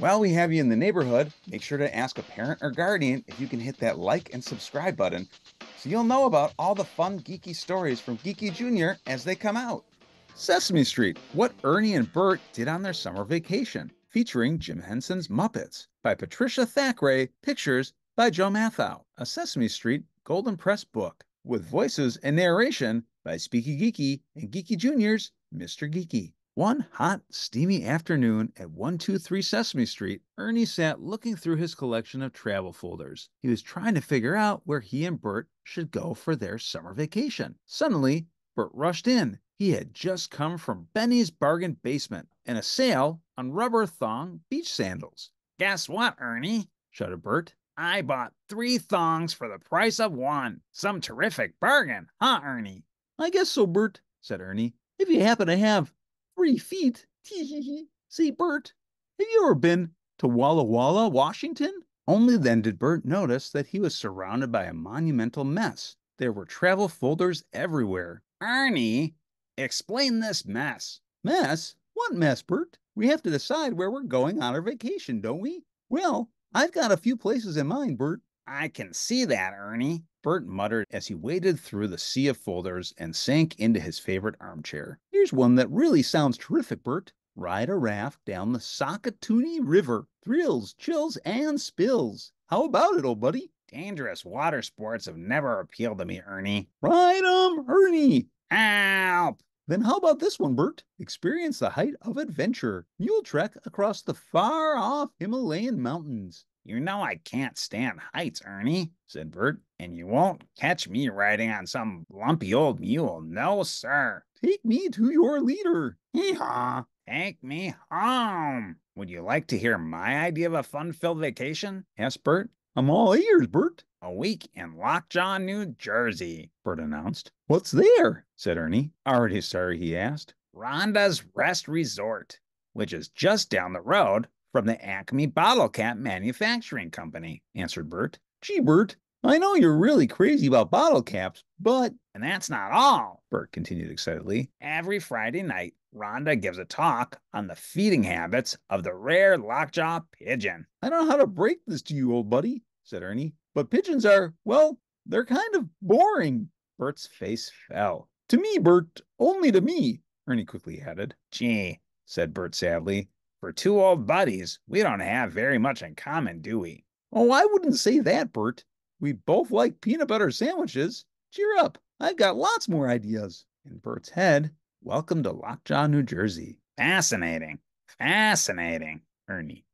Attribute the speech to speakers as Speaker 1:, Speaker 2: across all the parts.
Speaker 1: While we have you in the neighborhood, make sure to ask a parent or guardian if you can hit that like and subscribe button so you'll know about all the fun geeky stories from GeekyJr. as they come out. Sesame Street, What Ernie and Bert Did on Their Summer Vacation, featuring Jim Henson's Muppets, by Patricia Thackray, pictures by Joe Mathieu, a Sesame Street Golden Press book, with voices and narration by SpeekyGeeky and GeekyJr's Mr. Geeky. One hot, steamy afternoon at 123 Sesame Street, Ernie sat looking through his collection of travel folders. He was trying to figure out where he and Bert should go for their summer vacation. Suddenly, Bert rushed in. He had just come from Benny's Bargain Basement and a sale on rubber thong beach sandals.
Speaker 2: "Guess what, Ernie?"
Speaker 1: shouted Bert.
Speaker 2: "I bought 3 thongs for the price of 1. Some terrific bargain, huh, Ernie?"
Speaker 1: "I guess so, Bert," said Ernie. "If you happen to have 3 feet. See, Bert, have you ever been to Walla Walla, Washington?" Only then did Bert notice that he was surrounded by a monumental mess. There were travel folders everywhere.
Speaker 2: "Ernie, explain this mess."
Speaker 1: "Mess? What mess, Bert? We have to decide where we're going on our vacation, don't we?" "Well, I've got a few places in mind, Bert."
Speaker 2: "I can see that, Ernie."
Speaker 1: Bert muttered as he waded through the sea of folders and sank into his favorite armchair. "Here's one that really sounds terrific, Bert. Ride a raft down the Saskatoon River. Thrills, chills, and spills. How about it, old buddy?"
Speaker 2: "Dangerous water sports have never appealed to me, Ernie."
Speaker 1: "Ride 'em, Ernie."
Speaker 2: "Help!"
Speaker 1: "Then how about this one, Bert? Experience the height of adventure. Mule trek across the far-off Himalayan mountains."
Speaker 2: "You know I can't stand heights, Ernie," said Bert, "and you won't catch me riding on some lumpy old mule. No, sir."
Speaker 1: "Take me to your leader."
Speaker 2: "Hee-haw! Take me home." "Would you like to hear my idea of a fun-filled vacation?"
Speaker 1: asked Bert. "I'm all ears, Bert."
Speaker 2: "A week in Lockjaw, New Jersey,"
Speaker 1: Bert announced. "What's there?" said Ernie, already sorry he asked.
Speaker 2: "Rhonda's Rest Resort, which is just down the road from the Acme Bottle Cap Manufacturing Company," answered Bert.
Speaker 1: "Gee, Bert, I know you're really crazy about bottle caps, but..."
Speaker 2: "And that's not all,"
Speaker 1: Bert continued excitedly.
Speaker 2: "Every Friday night, Rhonda gives a talk on the feeding habits of the rare lockjaw pigeon."
Speaker 1: "I don't know how to break this to you, old buddy," said Ernie, "but pigeons are, well, they're kind of boring." Bert's face fell. "To me, Bert, only to me," Ernie quickly added.
Speaker 2: "Gee," said Bert sadly, "for 2 old buddies, we don't have very much in common, do we?"
Speaker 1: "Oh, I wouldn't say that, Bert. We both like peanut butter sandwiches. Cheer up, I've got lots more ideas." In Bert's head, welcome to Lockjaw, New Jersey.
Speaker 2: "Fascinating. Fascinating, Ernie."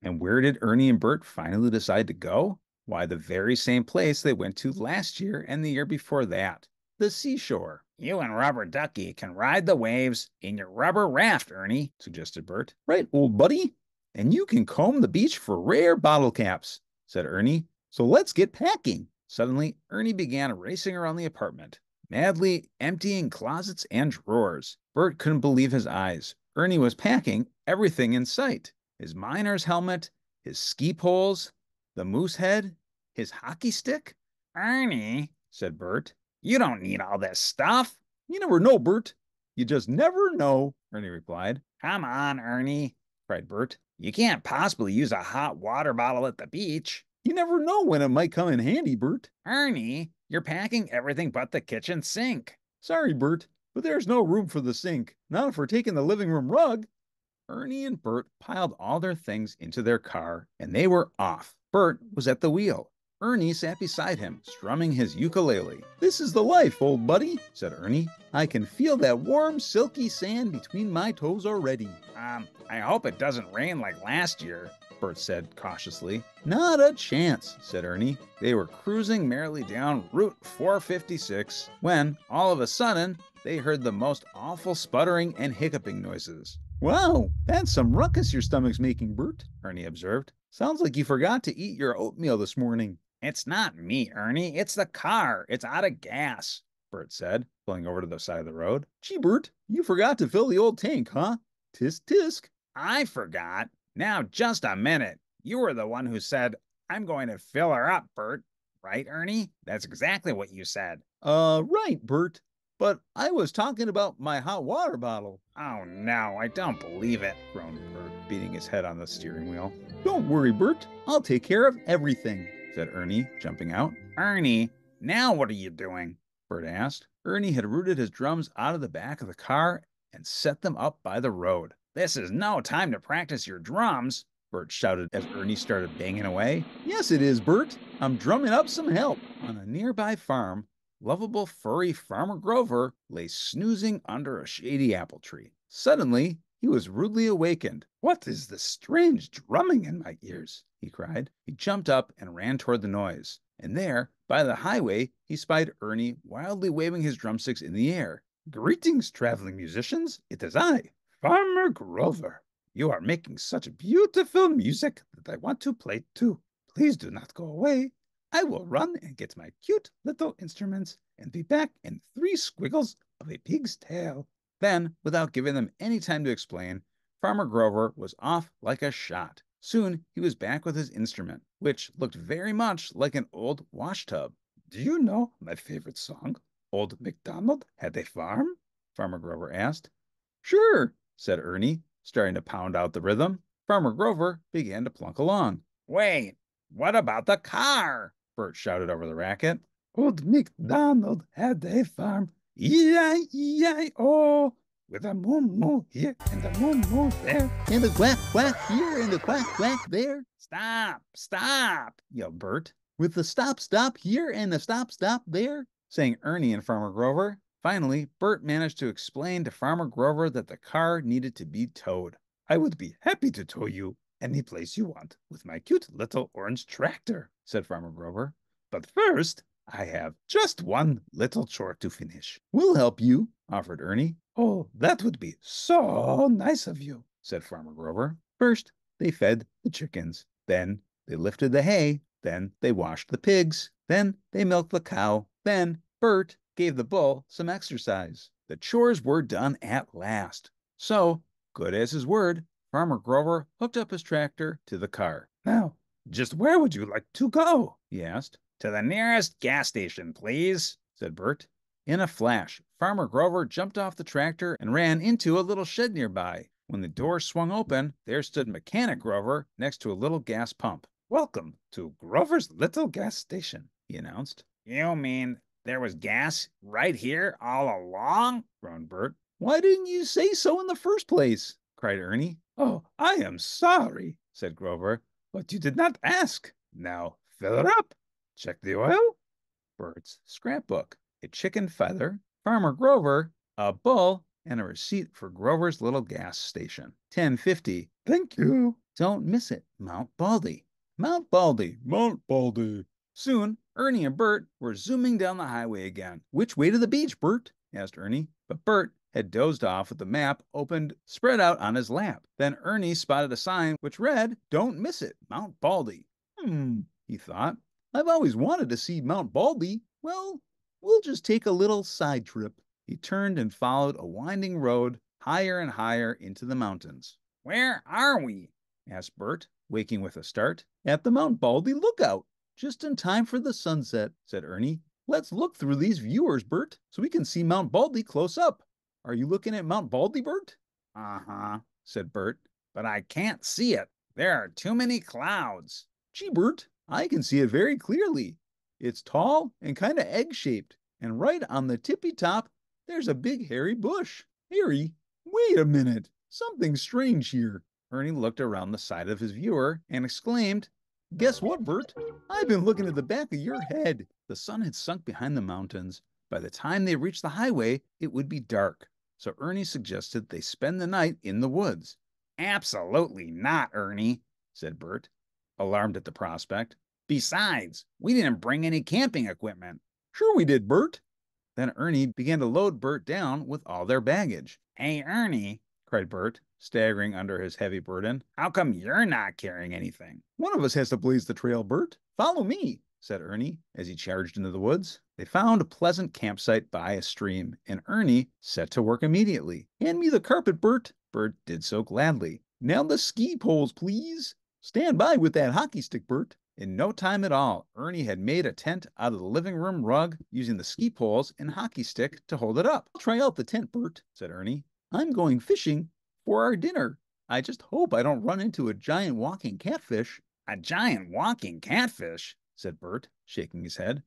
Speaker 1: And where did Ernie and Bert finally decide to go? Why, the very same place they went to last year and the year before that, the seashore.
Speaker 2: "You and Rubber Ducky can ride the waves in your rubber raft, Ernie," suggested Bert.
Speaker 1: "Right, old buddy. And you can comb the beach for rare bottle caps," said Ernie. "So let's get packing." Suddenly, Ernie began racing around the apartment, madly emptying closets and drawers. Bert couldn't believe his eyes. Ernie was packing everything in sight. His miner's helmet, his ski poles, the moose head, his hockey stick.
Speaker 2: "Ernie,"
Speaker 1: said Bert.
Speaker 2: "you don't need all this stuff."
Speaker 1: "You never know, Bert. You just never know," Ernie replied.
Speaker 2: "Come on, Ernie,"
Speaker 1: cried Bert.
Speaker 2: "you can't possibly use a hot water bottle at the beach."
Speaker 1: "You never know when it might come in handy, Bert."
Speaker 2: "Ernie, you're packing everything but the kitchen sink."
Speaker 1: "Sorry, Bert, but there's no room for the sink. Not if we're taking the living room rug." Ernie and Bert piled all their things into their car, and they were off. Bert was at the wheel. Ernie sat beside him, strumming his ukulele. "This is the life, old buddy," said Ernie. "I can feel that warm, silky sand between my toes already."
Speaker 2: I hope it doesn't rain like last year,"
Speaker 1: Bert said cautiously. "Not a chance," said Ernie. They were cruising merrily down Route 456 when, all of a sudden, they heard the most awful sputtering and hiccuping noises. "Wow, that's some ruckus your stomach's making, Bert," Ernie observed. "Sounds like you forgot to eat your oatmeal this morning."
Speaker 2: "It's not me, Ernie. It's the car. It's out of gas,"
Speaker 1: Bert said, pulling over to the side of the road. "Gee, Bert, you forgot to fill the old tank, huh? Tisk, tisk."
Speaker 2: "I forgot. Now, just a minute. You were the one who said, 'I'm going to fill her up, Bert.' Right, Ernie? That's exactly what you said."
Speaker 1: Right, Bert. But I was talking about my hot water bottle.
Speaker 2: Oh no, I don't believe it, groaned Bert, beating his head on the steering wheel.
Speaker 1: Don't worry, Bert. I'll take care of everything, said Ernie, jumping out.
Speaker 2: Ernie, now what are you doing?
Speaker 1: Bert asked. Ernie had rooted his drums out of the back of the car and set them up by the road.
Speaker 2: This is no time to practice your drums,
Speaker 1: Bert shouted as Ernie started banging away. Yes, it is, Bert. I'm drumming up some help. On a nearby farm, lovable furry Farmer Grover lay snoozing under a shady apple tree. Suddenly, he was rudely awakened. What is this strange drumming in my ears? He cried. He jumped up and ran toward the noise. And there, by the highway, he spied Ernie wildly waving his drumsticks in the air. Greetings, traveling musicians. It is I, Farmer Grover. You are making such beautiful music that I want to play too. Please do not go away. I will run and get my cute little instruments and be back in 3 squiggles of a pig's tail. Then, without giving them any time to explain, Farmer Grover was off like a shot. Soon he was back with his instrument, which looked very much like an old washtub. Do you know my favorite song, Old MacDonald Had a Farm? Farmer Grover asked. Sure, said Ernie, starting to pound out the rhythm. Farmer Grover began to plunk along.
Speaker 2: Wait, what about the car?
Speaker 1: Bert shouted over the racket. Old MacDonald had a farm, E-I-E-I-O, with a moo-moo here and a moo-moo there, and a quack-quack here and a quack-quack there.
Speaker 2: Stop,
Speaker 1: yelled Bert. With a stop-stop here and a stop-stop there, sang Ernie and Farmer Grover. Finally, Bert managed to explain to Farmer Grover that the car needed to be towed. I would be happy to tow you any place you want with my cute little orange tractor, said Farmer Grover. But first, I have just one little chore to finish. We'll help you, offered Ernie. Oh, that would be so nice of you, said Farmer Grover. First, they fed the chickens. Then they lifted the hay. Then they washed the pigs. Then they milked the cow. Then Bert gave the bull some exercise. The chores were done at last. So, good as his word, Farmer Grover hooked up his tractor to the car. Now, just where would you like to go? He asked.
Speaker 2: To the nearest gas station, please,
Speaker 1: said Bert. In a flash, Farmer Grover jumped off the tractor and ran into a little shed nearby. When the door swung open, there stood Mechanic Grover next to a little gas pump. Welcome to Grover's Little Gas Station, he announced.
Speaker 2: You mean there was gas right here all along?
Speaker 1: Groaned Bert. Why didn't you say so in the first place? Cried Ernie. Oh, I am sorry, said Grover, but you did not ask. Now fill her up. Check the oil. Bert's scrapbook, a chicken feather, Farmer Grover, a bull, and a receipt for Grover's Little Gas Station. $10.50. Thank you. Don't miss it. Mount Baldy. Mount Baldy. Mount Baldy. Soon, Ernie and Bert were zooming down the highway again. Which way to the beach, Bert? Asked Ernie. But Bert had dozed off with the map opened, spread out on his lap. Then Ernie spotted a sign which read, Don't miss it, Mount Baldy. He thought. I've always wanted to see Mount Baldy. Well, we'll just take a little side trip. He turned and followed a winding road higher and higher into the mountains.
Speaker 2: Where are we?
Speaker 1: Asked Bert, waking with a start. At the Mount Baldy lookout. Just in time for the sunset, said Ernie. Let's look through these viewers, Bert, so we can see Mount Baldy close up. Are you looking at Mount Baldy, Bert?
Speaker 2: Uh-huh,
Speaker 1: said Bert.
Speaker 2: But I can't see it. There are too many clouds.
Speaker 1: Gee, Bert, I can see it very clearly. It's tall and kind of egg-shaped, and right on the tippy top, there's a big hairy bush. Harry, wait a minute. Something's strange here. Ernie looked around the side of his viewer and exclaimed, Guess what, Bert? I've been looking at the back of your head. The sun had sunk behind the mountains. By the time they reached the highway, it would be dark. So Ernie suggested they spend the night in the woods.
Speaker 2: Absolutely not, Ernie, said Bert,
Speaker 1: alarmed at the prospect.
Speaker 2: Besides, we didn't bring any camping equipment.
Speaker 1: Sure we did, Bert. Then Ernie began to load Bert down with all their baggage.
Speaker 2: Hey, Ernie,
Speaker 1: cried Bert, staggering under his heavy burden.
Speaker 2: How come you're not carrying anything?
Speaker 1: One of us has to blaze the trail, Bert. Follow me, said Ernie as he charged into the woods. They found a pleasant campsite by a stream, and Ernie set to work immediately. Hand me the carpet, Bert. Bert did so gladly. Now the ski poles, please. Stand by with that hockey stick, Bert. In no time at all, Ernie had made a tent out of the living room rug using the ski poles and hockey stick to hold it up. "I'll try out the tent, Bert," said Ernie. "I'm going fishing for our dinner. I just hope I don't run into a giant walking catfish."
Speaker 2: "A giant walking catfish?" said Bert, shaking his head.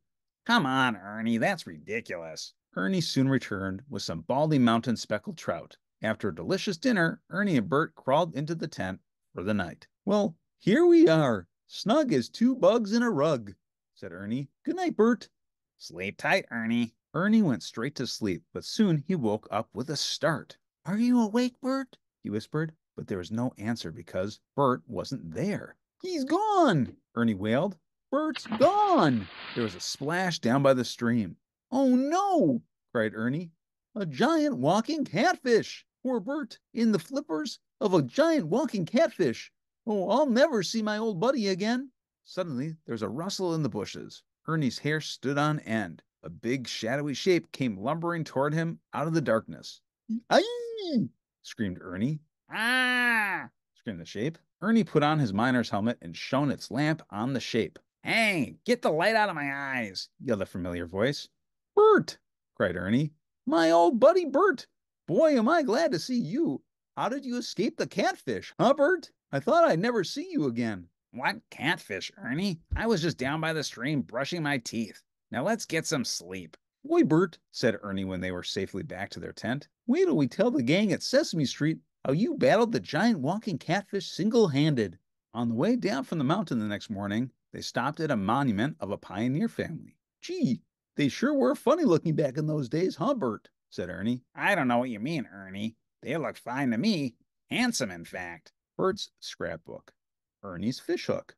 Speaker 2: "Come on, Ernie, that's ridiculous."
Speaker 1: Ernie soon returned with some Baldy Mountain speckled trout. After a delicious dinner, Ernie and Bert crawled into the tent for the night. "Well, here we are, snug as two bugs in a rug," said Ernie. "Good night, Bert."
Speaker 2: "Sleep tight, Ernie."
Speaker 1: Ernie went straight to sleep, but soon he woke up with a start. "Are you awake, Bert?" he whispered, but there was no answer because Bert wasn't there. "He's gone!" Ernie wailed. "Bert's gone!" There was a splash down by the stream. "Oh no!" cried Ernie. "A giant walking catfish! Poor Bert, in the flippers of a giant walking catfish! Oh, I'll never see my old buddy again." Suddenly, there was a rustle in the bushes. Ernie's hair stood on end. A big, shadowy shape came lumbering toward him out of the darkness. "Aye!" screamed Ernie.
Speaker 2: "Ah!"
Speaker 1: screamed the shape. Ernie put on his miner's helmet and shone its lamp on the shape.
Speaker 2: "Hey, get the light out of my eyes!"
Speaker 1: yelled a familiar voice. "Bert!" cried Ernie. "My old buddy Bert! Boy, am I glad to see you. How did you escape the catfish, huh, Bert? I thought I'd never see you again."
Speaker 2: "What catfish, Ernie? I was just down by the stream brushing my teeth. Now let's get some sleep."
Speaker 1: "Boy, Bert," said Ernie when they were safely back to their tent, "wait till we tell the gang at Sesame Street how you battled the giant walking catfish single-handed." On the way down from the mountain the next morning, they stopped at a monument of a pioneer family. "Gee, they sure were funny looking back in those days, huh, Bert?" said Ernie.
Speaker 2: "I don't know what you mean, Ernie. They look fine to me. Handsome, in fact."
Speaker 1: Bert's scrapbook. Ernie's fishhook.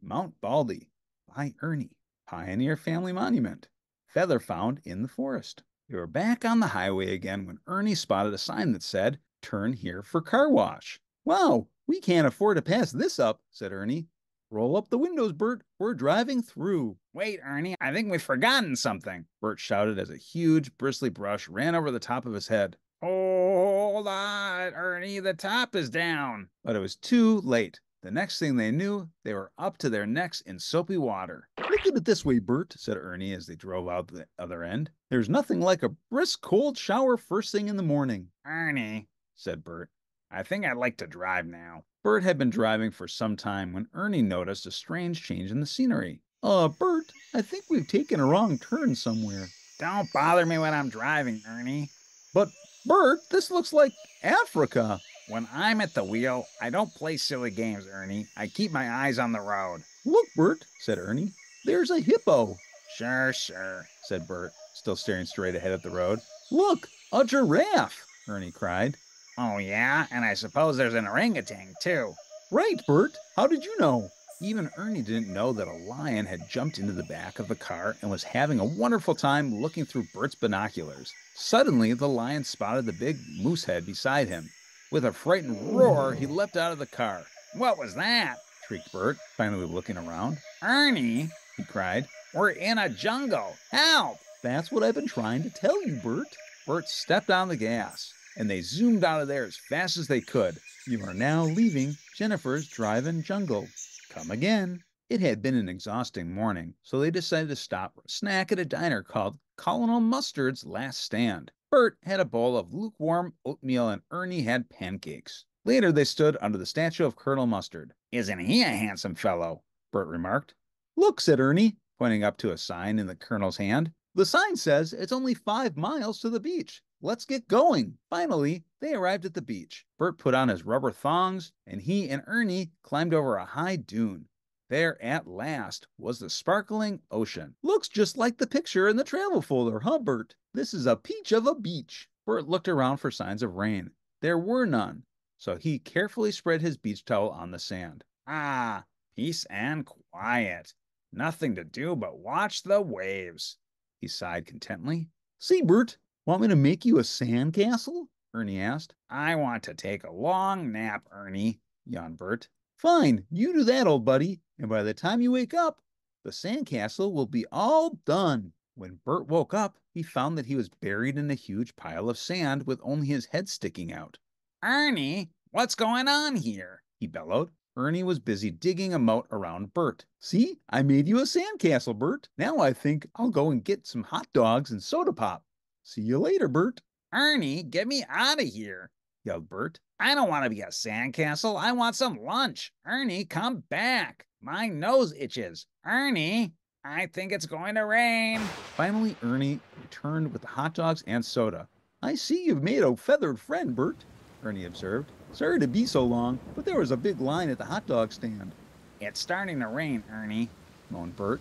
Speaker 1: Mount Baldy by Ernie. Pioneer Family Monument. Feather found in the forest. They were back on the highway again when Ernie spotted a sign that said, "Turn here for car wash." "Wow, we can't afford to pass this up," said Ernie. "Roll up the windows, Bert. We're driving through."
Speaker 2: "Wait, Ernie, I think we've forgotten something."
Speaker 1: Bert shouted as a huge bristly brush ran over the top of his head.
Speaker 2: "Hold on, Ernie, the top is down."
Speaker 1: But it was too late. The next thing they knew, they were up to their necks in soapy water. "Look at it this way, Bert," said Ernie as they drove out the other end. "There's nothing like a brisk cold shower first thing in the morning."
Speaker 2: "Ernie,"
Speaker 1: said Bert.
Speaker 2: "I think I'd like to drive now."
Speaker 1: Bert had been driving for some time when Ernie noticed a strange change in the scenery. Bert, I think we've taken a wrong turn somewhere."
Speaker 2: "Don't bother me when I'm driving, Ernie."
Speaker 1: "But, Bert, this looks like Africa."
Speaker 2: "When I'm at the wheel, I don't play silly games, Ernie. I keep my eyes on the road."
Speaker 1: "Look, Bert," said Ernie. "There's a hippo."
Speaker 2: "Sure, sure,"
Speaker 1: said Bert, still staring straight ahead at the road. "Look, a giraffe!" Ernie cried.
Speaker 2: "Oh, yeah? And I suppose there's an orangutan, too."
Speaker 1: "Right, Bert. How did you know?" Even Ernie didn't know that a lion had jumped into the back of the car and was having a wonderful time looking through Bert's binoculars. Suddenly, the lion spotted the big moose head beside him. With a frightened roar, he leapt out of the car.
Speaker 2: "What was that?"
Speaker 1: shrieked Bert, finally looking around.
Speaker 2: "Ernie,"
Speaker 1: he cried.
Speaker 2: "we're in a jungle. Help!"
Speaker 1: "That's what I've been trying to tell you, Bert." Bert stepped on the gas, and they zoomed out of there as fast as they could. "You are now leaving Jennifer's Drive-In Jungle. Come again." It had been an exhausting morning, so they decided to stop for a snack at a diner called Colonel Mustard's Last Stand. Bert had a bowl of lukewarm oatmeal and Ernie had pancakes. Later, they stood under the statue of Colonel Mustard.
Speaker 2: "Isn't he a handsome fellow?"
Speaker 1: Bert remarked. "Look," said Ernie, pointing up to a sign in the Colonel's hand. "The sign says it's only 5 miles to the beach. Let's get going." Finally, they arrived at the beach. Bert put on his rubber thongs, and he and Ernie climbed over a high dune. There, at last, was the sparkling ocean. "Looks just like the picture in the travel folder, huh, Bert? This is a peach of a beach." Bert looked around for signs of rain. There were none, so he carefully spread his beach towel on the sand.
Speaker 2: "Ah, peace and quiet. Nothing to do but watch the waves."
Speaker 1: He sighed contently. "See, Bert, want me to make you a sand castle?" Ernie asked.
Speaker 2: "I want to take a long nap, Ernie,"
Speaker 1: yawned Bert. "Fine, you do that, old buddy, and by the time you wake up, the sandcastle will be all done." When Bert woke up, he found that he was buried in a huge pile of sand with only his head sticking out.
Speaker 2: "Ernie, what's going on here?"
Speaker 1: he bellowed. Ernie was busy digging a moat around Bert. See, I made you a sandcastle, Bert. Now I think I'll go and get some hot dogs and soda pop. See you later, Bert.
Speaker 2: Ernie, get me out of here,
Speaker 1: yelled Bert.
Speaker 2: I don't want to be a sandcastle. I want some lunch. Ernie, come back. My nose itches. Ernie, I think it's going to rain.
Speaker 1: Finally, Ernie returned with the hot dogs and soda. I see you've made a feathered friend, Bert, Ernie observed. Sorry to be so long, but there was a big line at the hot dog stand.
Speaker 2: It's starting to rain, Ernie,
Speaker 1: moaned Bert.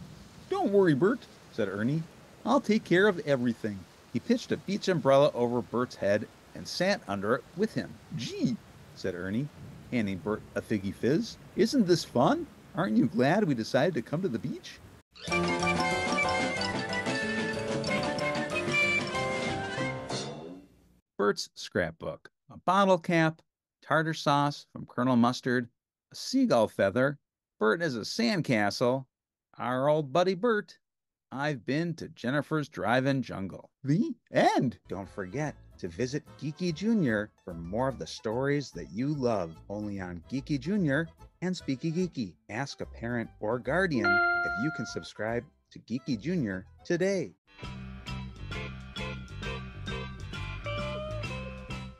Speaker 1: Don't worry, Bert, said Ernie. I'll take care of everything. He pitched a beach umbrella over Bert's head and sat under it with him. Gee, said Ernie, handing Bert a figgy fizz. Isn't this fun? Aren't you glad we decided to come to the beach? Bert's scrapbook. A bottle cap, tartar sauce from Colonel Mustard, a seagull feather, Bert as a sandcastle, our old buddy Bert. I've been to Jennifer's Drive-In Jungle. The end. Don't forget to visit GeekyJr for more of the stories that you love, only on GeekyJr and SpeekyGeeky. Ask a parent or guardian if you can subscribe to GeekyJr today.